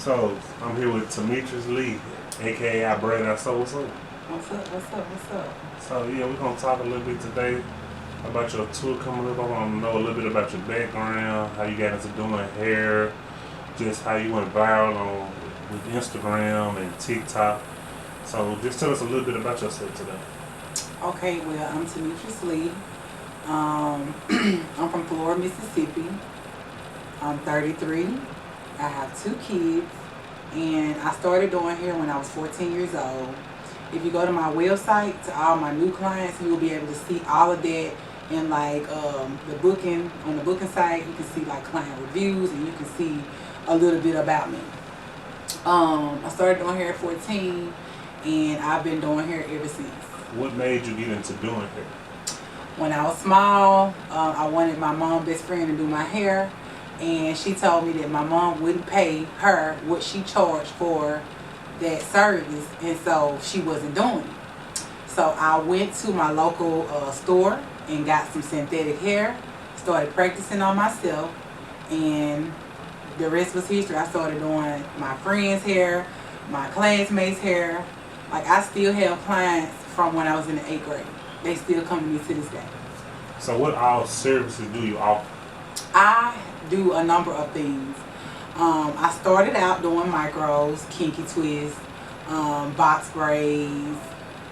So I'm here with Demetrius Lee, aka I Braid Out. So what's up? What's up? So yeah, we're gonna talk a little bit today about your tour coming up. I want to know a little bit about your background, how you got into doing hair, just how you went viral on with Instagram and TikTok. So just tell us a little bit about yourself today. Okay, well, I'm Demetrius Lee. I'm from Florida, Mississippi. I'm 33. I have 2 kids, and I started doing hair when I was 14 years old. If you go to my website, to all my new clients, you will be able to see all of that in the booking, on the booking site. You can see like client reviews, and you can see a little bit about me. I started doing hair at 14, and I've been doing hair ever since. What made you get into doing hair? When I was small, I wanted my mom's best friend to do my hair, and she told me that my mom wouldn't pay her what she charged for that service, and so she wasn't doing it. So I went to my local store and got some synthetic hair, started practicing on myself, and the rest was history. I started doing my friends' hair, my classmates' hair. Like, I still have clients from when I was in the 8th grade. They still come to me to this day. So what all services do you offer? I do a number of things. I started out doing micros, kinky twists, box braids,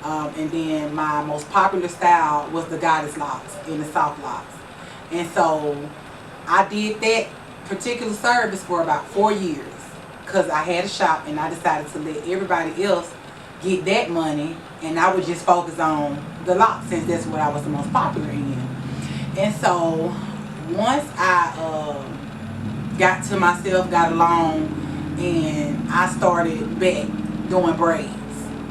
and then my most popular style was the goddess locks and the soft locks. And so I did that particular service for about 4 years because I had a shop, and I decided to let everybody else get that money, and I would just focus on the locks since that's what I was the most popular in. And so once I got to myself, got along, and I started back doing braids,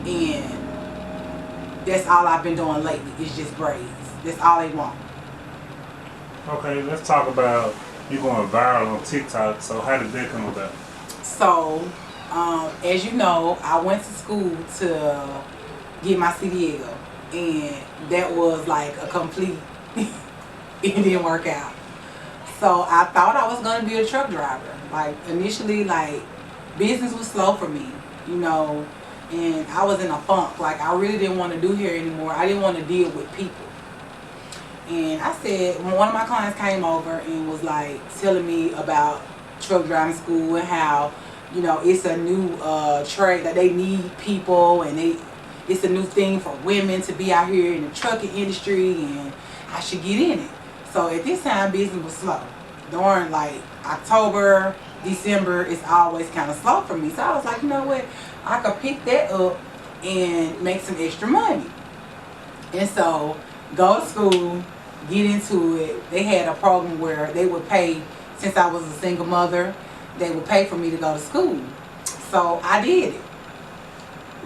and that's all I've been doing lately is just braids. That's all they want. Okay, let's talk about you going viral on TikTok. So how did that come about? So as you know, I went to school to get my CDL, and that was like a complete it didn't work out. So I thought I was going to be a truck driver. Like, initially, like, business was slow for me, and I was in a funk. Like, I really didn't want to do hair anymore. I didn't want to deal with people. And I said, when one of my clients came over and was like telling me about truck driving school and how, it's a new trade, that they need people, and it's a new thing for women to be out here in the trucking industry, and I should get in it. So at this time, business was slow. During like October, December, it's always kind of slow for me. So I was like, you know what? I could pick that up and make some extra money. And so go to school, get into it. They had a program where they would pay, since I was a single mother, they would pay for me to go to school. So I did it.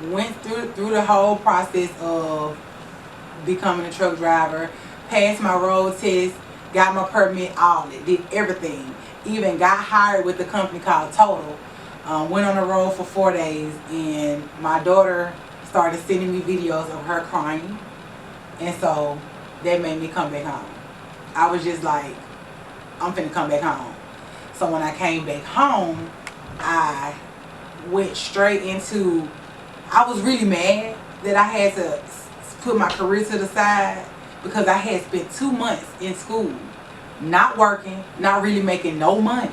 Went through the whole process of becoming a truck driver, passed my road test, got my permit, all it, did everything. Even got hired with a company called Total. Went on the road for 4 days, and my daughter started sending me videos of her crying, and so that made me come back home. I was just like, I'm finna come back home. So when I came back home, I went straight into, I was really mad that I had to put my career to the side, because I had spent 2 months in school, not working, not really making no money.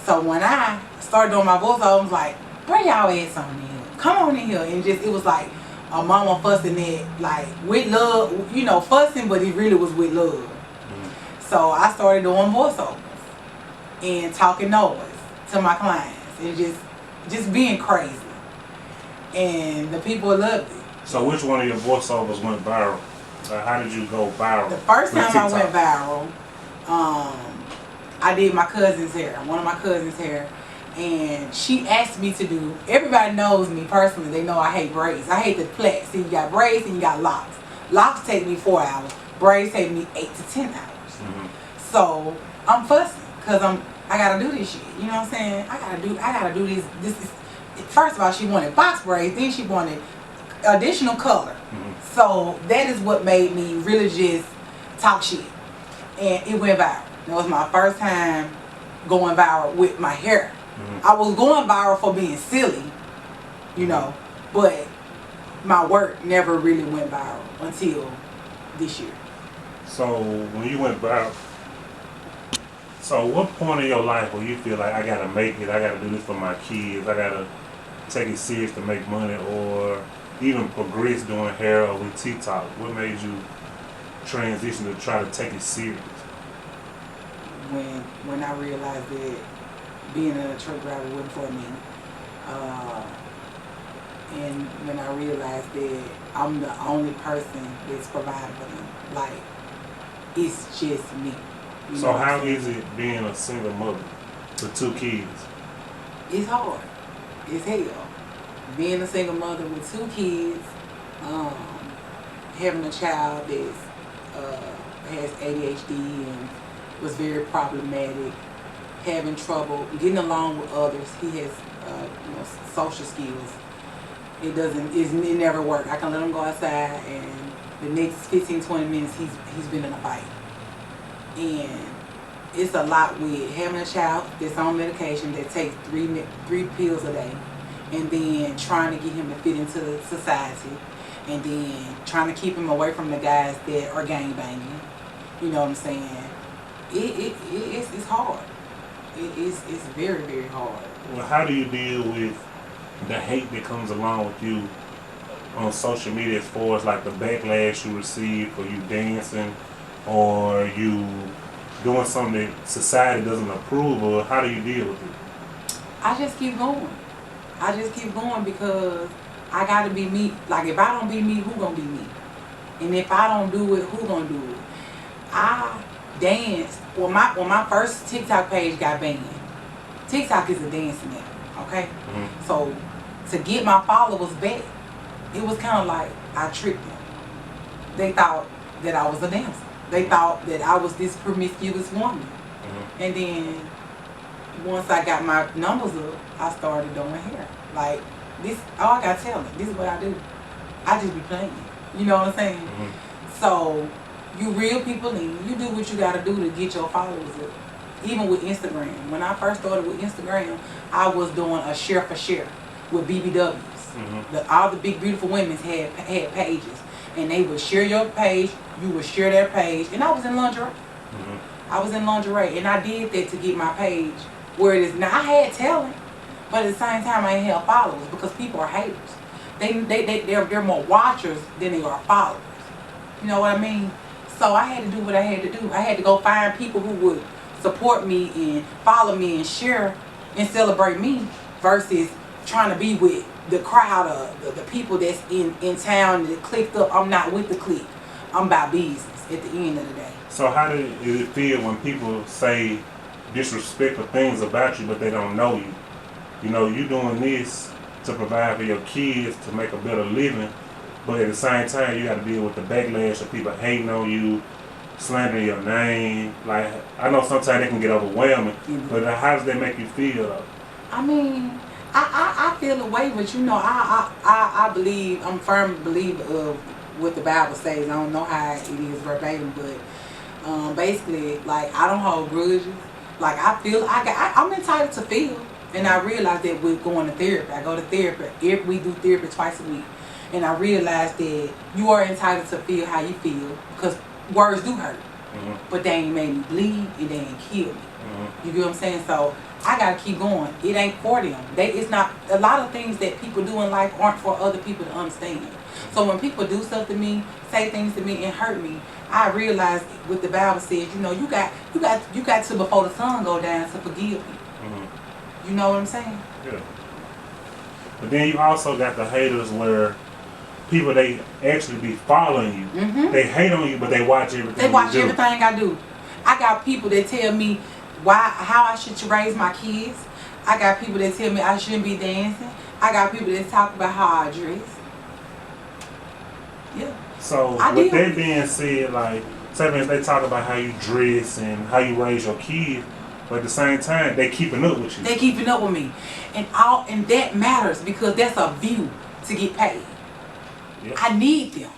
So when I started doing my voice, I was like, bring y'all ass on in here. Come on in here. And it was like a mama fussing it, like with love, fussing, but it really was with love. Mm-hmm. So I started doing voiceovers and talking noise to my clients, and just being crazy. And the people loved it. So which one of your voiceovers went viral? How did you go viral? The first time I went viral, I did my cousin's hair, one of my cousin's hair, and she asked me to do, everybody knows me personally, they know I hate braids. I hate the plaits. See, you got braids and you got locks. Locks take me 4 hours. Braids take me 8 to 10 hours. Mm-hmm. So I'm fussing because I gotta do this shit. You know what I'm saying? I gotta do this. First of all, she wanted box braids, then she wanted additional color. Mm-hmm. So that is what made me really just talk shit, and it went viral. That was my first time going viral with my hair. I was going viral for being silly, you know, but my work never really went viral until this year. So when you went viral, so what point in your life where you feel like I gotta make it, I gotta do this for my kids, I gotta take it serious to make money, or even progress doing hair or with TikTok? What made you transition to try to take it serious? When I realized that being a truck driver wasn't for me, and when I realized that I'm the only person that's providing for them, like it's just me. You So know what I'm how saying? is it being a single mother with 2 kids? It's hard. It's hell. Being a single mother with 2 kids, having a child that has ADHD and was very problematic, having trouble getting along with others. He has social skills. It never worked. I can let him go outside and the next 15-20 minutes he's been in a fight. And it's a lot with having a child that's on medication that takes three pills a day, and then trying to get him to fit into society, and then trying to keep him away from the guys that are gang banging. You know what I'm saying? It's hard. It's very, very hard. Well, how do you deal with the hate that comes along with you on social media, as far as like the backlash you receive for you dancing or you doing something that society doesn't approve of? How do you deal with it? I just keep going. I just keep going because I gotta be me. Like if I don't be me, who gonna be me? And if I don't do it, who gonna do it? I danced. When my first TikTok page got banned. TikTok is a dancing app, okay? Mm-hmm. So to get my followers back, it was kind of like I tricked them. They thought that I was a dancer. They thought that I was this promiscuous woman. Mm-hmm. And then once I got my numbers up, I started doing hair. Like this, I got talent. This is what I do. I just be playing. You know what I'm saying? Mm-hmm. So you reel people in. You do what you got to do to get your followers up. Even with Instagram. When I first started with Instagram, I was doing a share for share with BBWs. Mm-hmm. All the big beautiful women had pages, and they would share your page. You would share their page, and I was in lingerie. Mm-hmm. I was in lingerie, and I did that to get my page where it is now. I had talent, but at the same time, I didn't have followers because people are haters. They're more watchers than they are followers. You know what I mean? So I had to do what I had to do. I had to go find people who would support me and follow me and share and celebrate me versus trying to be with the crowd of the people that's in town that clicked up. I'm not with the clique. I'm about business at the end of the day. So how does it feel when people say disrespectful things about you but they don't know you? You know, you doing this to provide for your kids to make a better living, but at the same time you got to deal with the backlash of people hating on you, slandering your name. Like, I know sometimes they can get overwhelming, but how does that make you feel though? I mean, I feel the way, but you know, I believe, I'm a firm believer of what the Bible says. I don't know how it is verbatim, but basically, like, I don't hold grudges. Like, I feel, I'm entitled to feel. And I realized that with going to therapy. I go to therapy. We do therapy twice a week. And I realized that you are entitled to feel how you feel because words do hurt. Mm-hmm. But they ain't made me bleed and they ain't killed me. Mm-hmm. You get what I'm saying? So I gotta keep going. It ain't for them. It's not. A lot of things that people do in life aren't for other people to understand. So when people do stuff to me, say things to me and hurt me, I realize what the Bible says. You know, you got to before the sun go down to forgive me. Mm-hmm. You know what I'm saying? Yeah. But then you also got the haters where people, they actually be following you. Mm-hmm. They hate on you, but they watch everything. They watch you do. everything I do. I got people that tell me how I should raise my kids. I got people that tell me I shouldn't be dancing. I got people that talk about how I dress. Yeah. So with that being said, like, sometimes they talk about how you dress and how you raise your kids, but at the same time, they keeping up with you. They keeping up with me, and that matters because that's a view to get paid. Yep. I need them.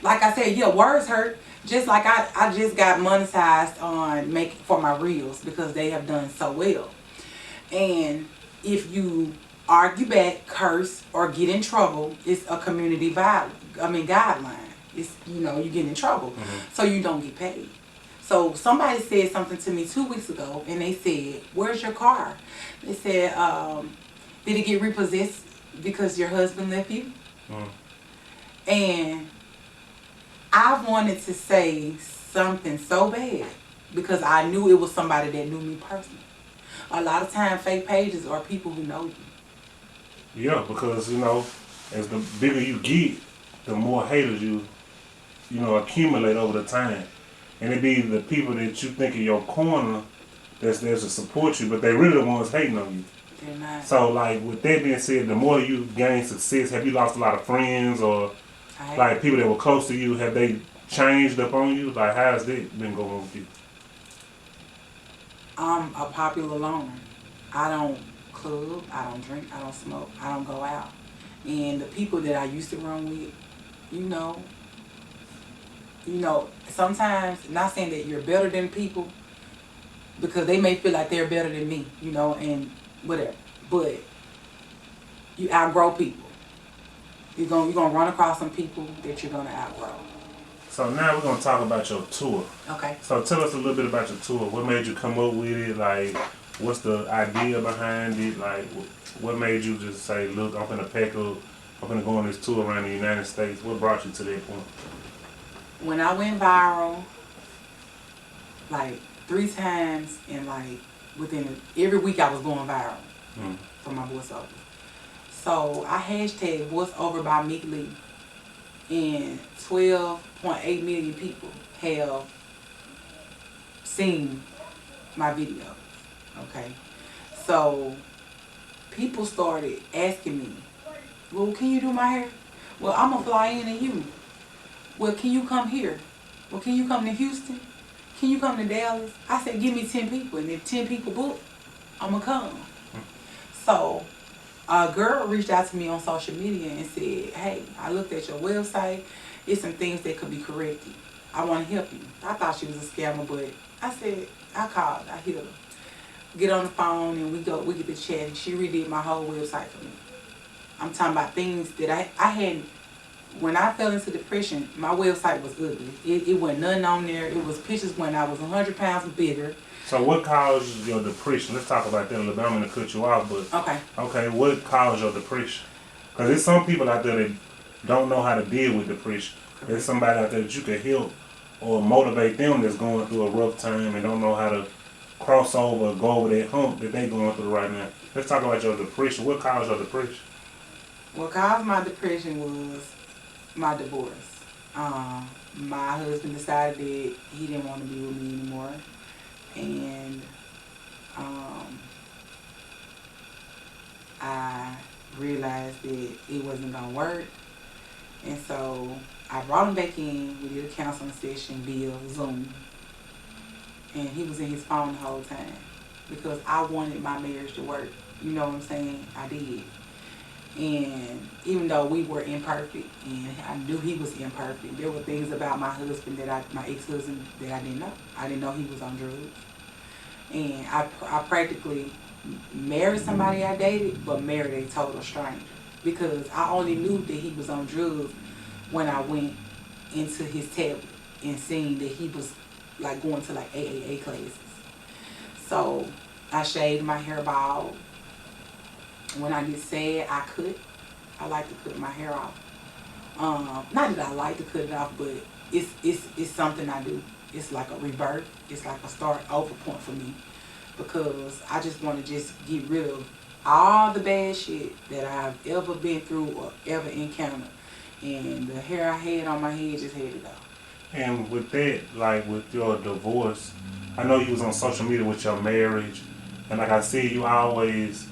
Like I said, yeah, words hurt. Just like I just got monetized on making for my reels because they have done so well. And if you argue back, curse, or get in trouble, it's a community guideline. It's, you get in trouble. So you don't get paid. So somebody said something to me 2 weeks ago, and they said, "Where's your car?" They said, "Did it get repossessed because your husband left you?" And I wanted to say something so bad because I knew it was somebody that knew me personally. A lot of time, fake pages are people who know you. Yeah, because as the bigger you get, the more haters you accumulate over the time, and it be the people that you think in your corner that's there to support you, but they really the ones hating on you. They're not. So, like, with that being said, the more you gain success, have you lost a lot of friends or like people that were close to you? Have they changed up on you? Like, how's that been going with you? I'm a popular loner. I don't club, I don't drink, I don't smoke, I don't go out. And the people that I used to run with, sometimes, not saying that you're better than people, because they may feel like they're better than me, and whatever. But you outgrow people. You're gonna run across some people that you're gonna outgrow. So now we're gonna talk about your tour. Okay. So tell us a little bit about your tour. What made you come up with it? Like, what's the idea behind it? Like, what made you just say, "Look, I'm gonna pack up. I'm gonna go on this tour around the United States"? What brought you to that point? When I went viral, like 3 times, and like within every week I was going viral for my voiceover. So I hashtag voiceover by Meek Lee, and 12.8 million people have seen my video. Okay, so people started asking me, "Well, can you do my hair?" "Well, I'm gonna fly in and you." "Well, can you come here?" "Well, can you come to Houston? Can you come to Dallas?" I said, "Give me 10 people, and if 10 people book, I'm gonna come." So a girl reached out to me on social media and said, "Hey, I looked at your website. It's some things that could be corrected. I want to help you." I thought she was a scammer, but I said, I called, I hit her. Get on the phone and we get to chat, and she redid my whole website for me. I'm talking about things that I hadn't. When I fell into depression, my website was ugly. It wasn't nothing on there. It was pictures when I was 100 pounds bigger. So what caused your depression? Let's talk about that a little bit. I'm going to cut you off, but okay, what caused your depression? Because there's some people out there that don't know how to deal with depression. There's somebody out there that you can help or motivate them that's going through a rough time and don't know how to cross over or go over that hump that they're going through right now. Let's talk about your depression. What caused your depression? What caused my depression was my divorce. My husband decided that he didn't want to be with me anymore, and I realized that it wasn't gonna work, and so I brought him back in. We did a counseling session via Zoom, and he was in his phone the whole time because I wanted my marriage to work. You know what I'm saying? I did. And even though we were imperfect, and I knew he was imperfect, there were things about my husband my ex-husband that I didn't know. I didn't know he was on drugs. And I practically married somebody I dated, but married a total stranger. Because I only knew that he was on drugs when I went into his tablet and seen that he was like going to like AAA classes. So I shaved my hair bald. When I get sad, I like to cut my hair off. Not that I like to cut it off, but it's something I do. It's like a rebirth. It's like a start over point for me, because I just want to just get rid of all the bad shit that I've ever been through or ever encountered. And the hair I had on my head just had it off. And with that, like with your divorce, I know you was on social media with your marriage, and like I said, you always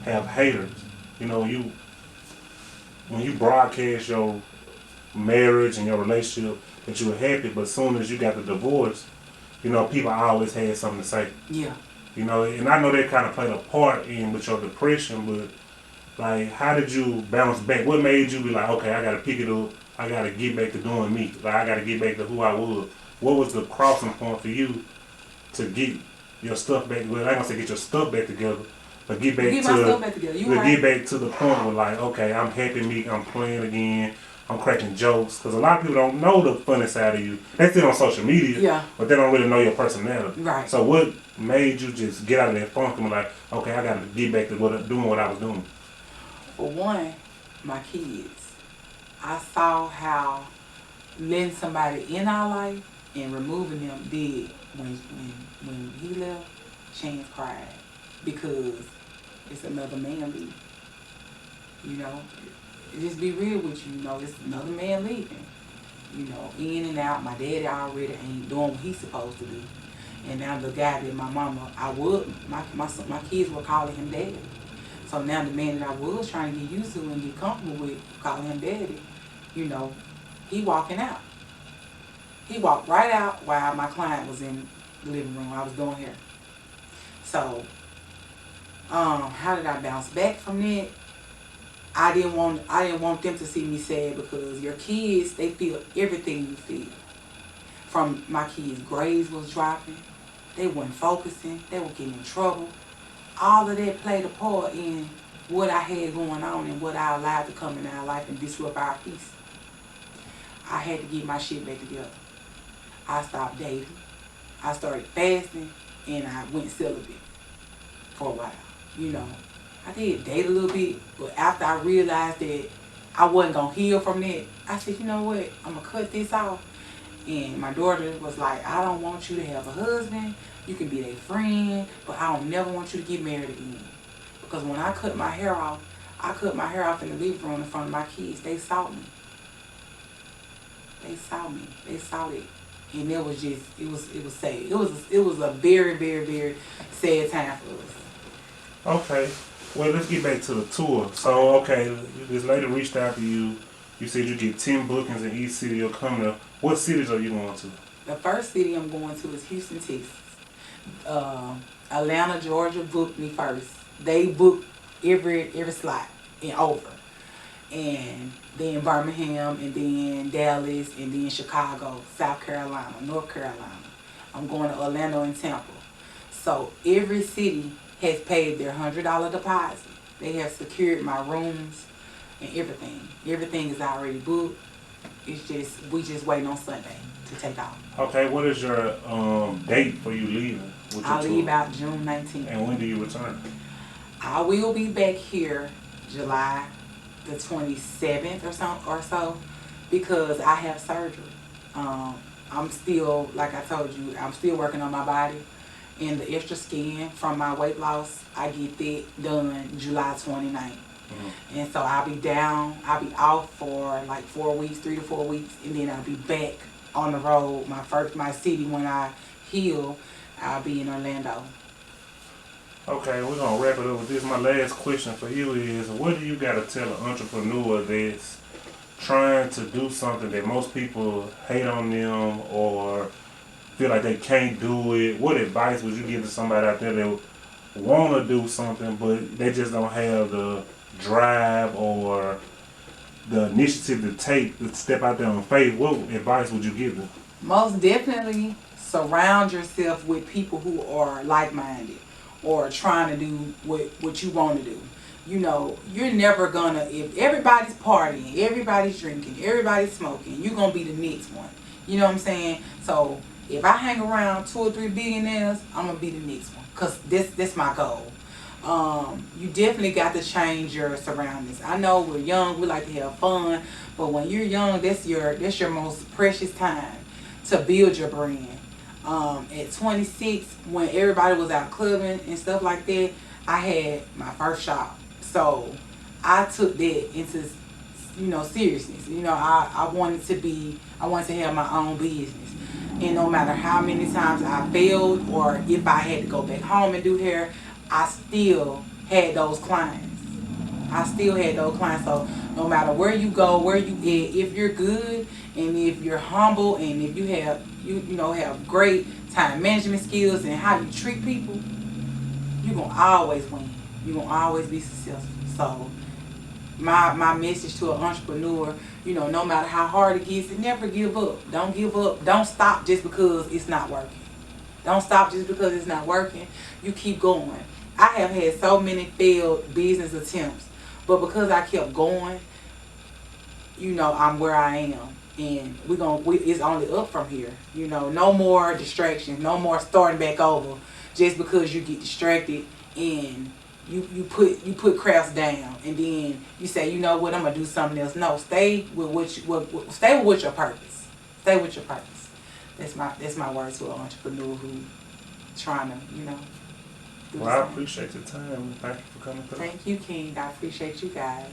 have haters. You know, when you broadcast your marriage and your relationship that you were happy, but as soon as you got the divorce, people always had something to say. Yeah. And I know that kind of played a part in with your depression, but like, how did you bounce back? What made you be like, okay, I got to pick it up. I got to get back to doing me. Like, I got to get back to who I was. What was the crossing point for you to get your stuff back? Well, I ain't gonna say get your stuff back together, But get back Get to myself back together. You right. get back to the point where like, okay, I'm happy meek, I'm playing again, I'm cracking jokes, because a lot of people don't know the funny side of you. They see it on social media, Yeah. but they don't really know your personality. Right. So what made you just get out of that funk and be like, okay, I got to get back to doing what I was doing? For one, my kids. I saw how letting somebody in our life and removing them did when he left. Chance cried because it's another man leaving. You know, just be real with you. You know, it's another man leaving. You know, in and out. My daddy already ain't doing what he's supposed to do, and now the guy that my mama, my kids were calling him daddy. So now the man that I was trying to get used to and get comfortable with, calling him daddy, you know, he walking out. He walked right out while my client was in the living room. I was doing hair. So, how did I bounce back from that? I didn't want them to see me sad, because your kids, they feel everything you feel. From my kids' grades was dropping, they weren't focusing, they were getting in trouble. All of that played a part in what I had going on and what I allowed to come in our life and disrupt our peace. I had to get my shit back together. I stopped dating. I started fasting, and I went celibate for a while. You know, I did date a little bit, but after I realized that I wasn't going to heal from that, I said, you know what, I'm going to cut this off. And my daughter was like, I don't want you to have a husband. You can be their friend, but I don't never want you to get married again. Because when I cut my hair off, in the living room in front of my kids. They saw me. They saw it. And it was just, it was sad. It was a very, very, very sad time for us. Okay. Well, let's get back to the tour. So, okay, this lady reached out to you. You said you get 10 bookings in each city you're coming to. What cities are you going to? The first city I'm going to is Houston, Texas. Atlanta, Georgia booked me first. They booked every slot and over. And then Birmingham, and then Dallas, and then Chicago, South Carolina, North Carolina. I'm going to Orlando and Tampa. So every city has paid their $100 deposit. They have secured my rooms and everything. Everything is already booked. It's just, we just waiting on Sunday to take off. Okay, what is your date for you leaving? I leave out June 19th. And when do you return? I will be back here July the 27th or so, because I have surgery. I'm still, like I told you, I'm still working on my body. And the extra skin from my weight loss, I get that done July 29th. Mm-hmm. And so I'll be off for like 4 weeks, 3 to 4 weeks, and then I'll be back on the road. My city, when I heal, I'll be in Orlando. Okay, we're going to wrap it up with this. My last question for you is, what do you got to tell an entrepreneur that's trying to do something that most people hate on them or feel like they can't do it? What advice would you give to somebody out there that want to do something, but they just don't have the drive or the initiative to step out there on faith? What advice would you give them? Most definitely surround yourself with people who are like-minded or trying to do what you want to do. You know, you're never gonna, if everybody's partying, everybody's drinking, everybody's smoking, you're gonna be the next one. You know what I'm saying? So if I hang around 2 or 3 billionaires, I'm gonna be the next one, because this my goal. You definitely got to change your surroundings. I know we're young, we like to have fun, but when you're young, that's your most precious time to build your brand. At 26, when everybody was out clubbing and stuff like that, I had my first shop. So I took that into, seriousness. I wanted to have my own business. And no matter how many times I failed, or if I had to go back home and do hair, I still had those clients. So no matter where you go, where you at, if you're good and if you're humble and if you have have great time management skills and how you treat people, you're gonna always win. You're gonna always be successful. So my message to an entrepreneur, no matter how hard it gets, never give up. Don't give up. Don't stop just because it's not working. Don't stop just because it's not working. You keep going. I have had so many failed business attempts, but because I kept going, you know, I'm where I am, and it's only up from here. You know, no more distractions, no more starting back over, just because you get distracted and you put crafts down, and then you say, you know what, I'm gonna do something else. No, stay with stay with your purpose. Stay with your purpose. That's my word to an entrepreneur who trying to, you know, do Well, the I same. appreciate your time. Thank you for coming through. Thank you, King. I appreciate you guys.